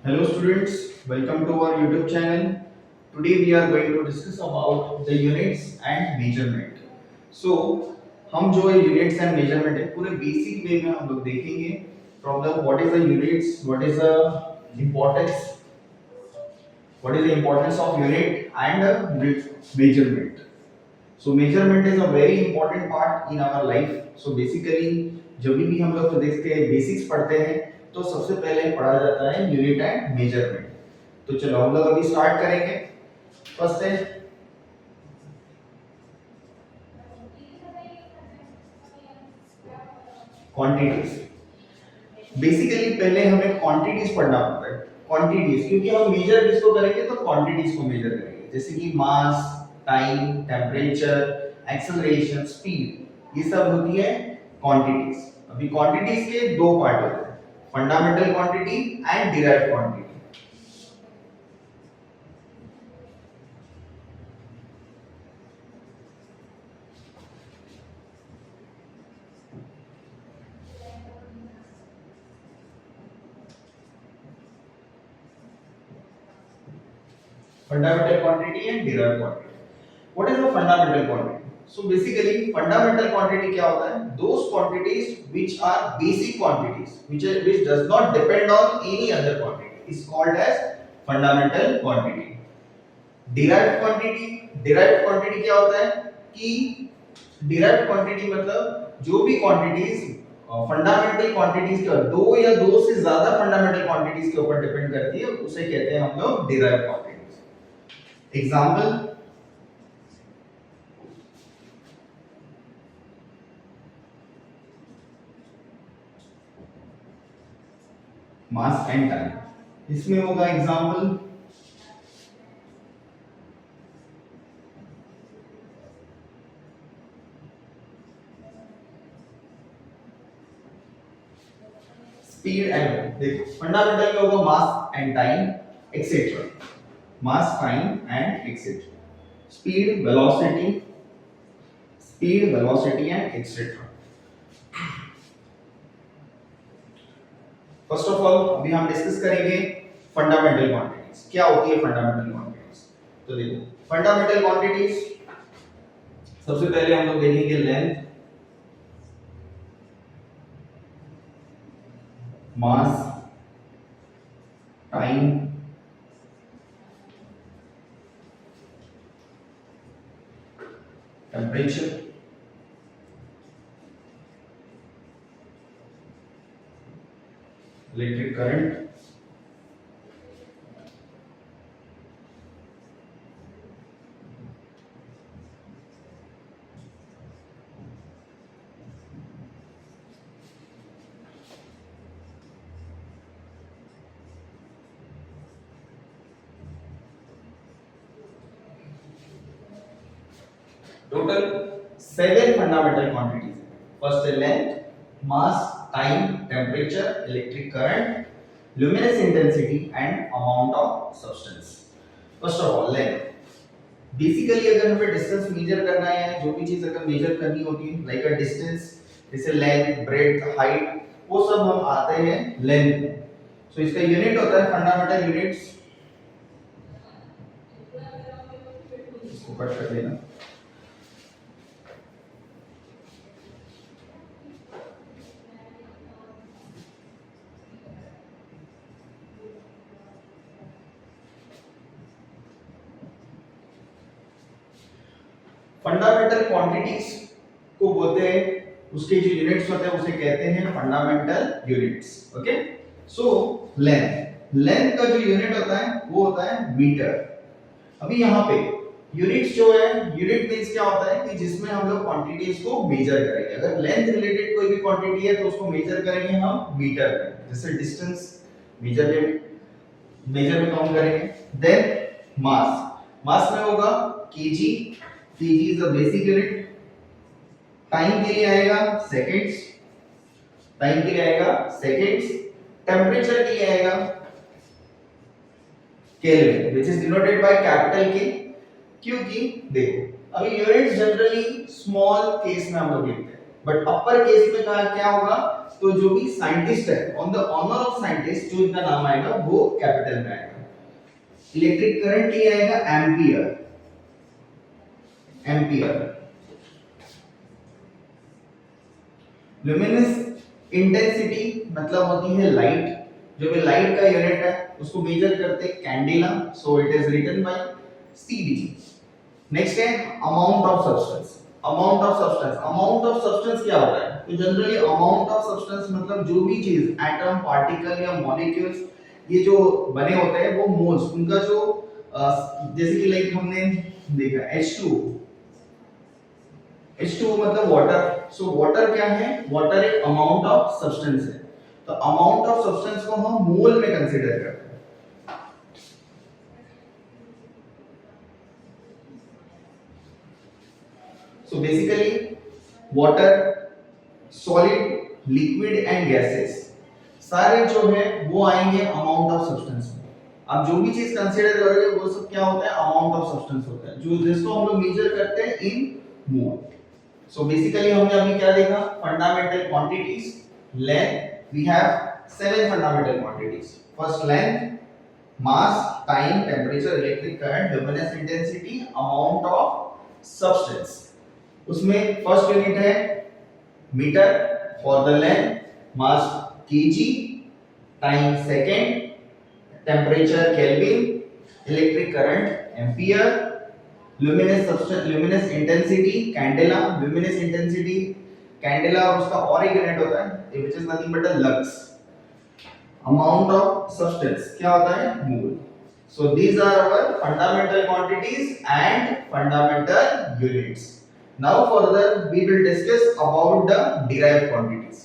Hello students, welcome to our YouTube channel. Today we are going to discuss about the units and measurement. So हम जो units and measurement है पूरे basic way में हम लोग देखेंगे from the what is the units, importance, what is the importance of unit and measurement. So measurement is a very important part in our life. So basically जब भी हम लोग देखते हैं बेसिक्स पढ़ते हैं तो सबसे पहले पढ़ा जाता है यूनिट एंड मेजरमेंट. तो चलो हम लोग अभी स्टार्ट करेंगे. फर्स्ट है क्वांटिटीज. बेसिकली पहले हमें क्वांटिटीज पढ़ना पड़ता है. क्वांटिटीज क्योंकि हम मेजर किसको करेंगे तो क्वांटिटीज को मेजर करेंगे. जैसे कि मास, टाइम, टेम्परेचर, एक्सेलरेशन, स्पीड, ये सब होती है क्वांटिटीज. अभी क्वांटिटीज के दो पार्ट होते हैं, fundamental quantity and derived quantity. Fundamental quantity and derived quantity. What is the fundamental quantity? So basically fundamental quantity क्या होता है? Those quantities which are basic quantities, which does not depend on any other quantity is called as fundamental quantity. Derived quantity क्या होता है कि derived quantity मतलब जो भी quantities फंडामेंटल क्वांटिटीज के दो या दो से ज्यादा फंडामेंटल क्वांटिटीज के ऊपर डिपेंड करती है, उसे कहते हैं हम लोग derived quantity. Example, mass and time. इसमें होगा एग्जाम्पल स्पीड एंड, देखो फंडामेंटल क्या होगा mass and time etcetera. mass, time and etc. speed, velocity and etc. First of all अभी हम डिस्कस करेंगे फंडामेंटल क्वांटिटीज. क्या होती है फंडामेंटल क्वांटिटीज? तो देखो फंडामेंटल क्वांटिटीज सबसे पहले हम लोग देखेंगे length, mass, time, temperature, electric current, total 7 fundamental quantities. First है length, mass, time, temperature, electric current, luminous intensity and amount of substance. First of all length. Basically अगर हमें डिस्टेंस मेजर करना है या जो भी चीज अगर मेजर करनी होती है लाइक अ डिस्टेंस, जैसे लेंथ, ब्रेड्थ, हाइट, वो सब हम आते हैं लेंथ में. सो इसका यूनिट होता है फंडामेंटल यूनिट्स. इसको कट कर देना. फंडामेंटल क्वांटिटीज को बोलते हैं, उसके जो यूनिट्स होते हैं उसे कहते हैं fundamental units. Okay, so length का जो यूनिट होता है वो होता है मीटर. अभी यहाँ पे यूनिट्स जो है, यूनिट मींस क्या होता है कि जिसमें हम लोग क्वांटिटीज को मेजर करेंगे. अगर लेंथ रिलेटेड कोई भी क्वांटिटी है तो उसको मेजर करेंगे हम मीटर में. जैसे डिस्टेंस मेजर में काउंट करेंगे. देन मास में होगा KG. kg is the basic unit. Time के लिए आएगा सेकंड्स. टेम्परेचर के लिए आएगा kelvin, which is denoted by capital K. क्योंकि देखो अभी यूनिट्स जनरली स्मॉल केस में हम लोग लिखते हैं. बट अपर केस में कहा क्या होगा, तो जो भी साइंटिस्ट है, on the honour of scientist जो इनका नाम आएगा वो कैपिटल में आएगा। इलेक्ट्रिक करंट ये आएगा एम्पियर, एम्पियर। ल्यूमिनस इंटेंसिटी मतलब होती है लाइट, जो भी लाइट का यूनिट है उसको मेजर करते हैं candela, so it is written by CD. Next है amount of substance. Amount of substance, amount of substance क्या होता है, तो जनरली अमाउंट ऑफ सब्सटेंस मतलब जो भी चीज एटम, पार्टिकल या मॉलिक्यूल्स ये जो बने होते हैं वो मोल्स, उनका जो जैसे कि लाइक हमने देखा H2, H2 मतलब वाटर, सो वाटर क्या है, वाटर एक अमाउंट ऑफ सब्सटेंस है, तो अमाउंट ऑफ सब्सटेंस को हम मोल में कंसीडर करते हैं। So basically water, solid, liquid and gases सारे जो है वो आएंगे अमाउंट ऑफ सब्सटेंस में। आप जो भी चीज कंसीडर करोगे वो सब क्या होता है, अमाउंट ऑफ सब्सटेंस होता है, जो जिसको हम लोग मेजर करते हैं इन मोल। सो बेसिकली हमने अभी क्या देखा, fundamental quantities. Length, we have 7 fundamental quantities. First length, mass, time, temperature, electric current, luminous intensity, amount of substance. उसमें फर्स्ट यूनिट है metre for the length, mass kg, time second, temperature kelvin, electric current ampere, luminous substance, luminous intensity candela, luminous intensity candela और उसका और एक unit होता है which is nothing but a lux. Amount of substance क्या होता है, mole. So these are our fundamental quantities and fundamental units. Now further we will discuss about the derived quantities.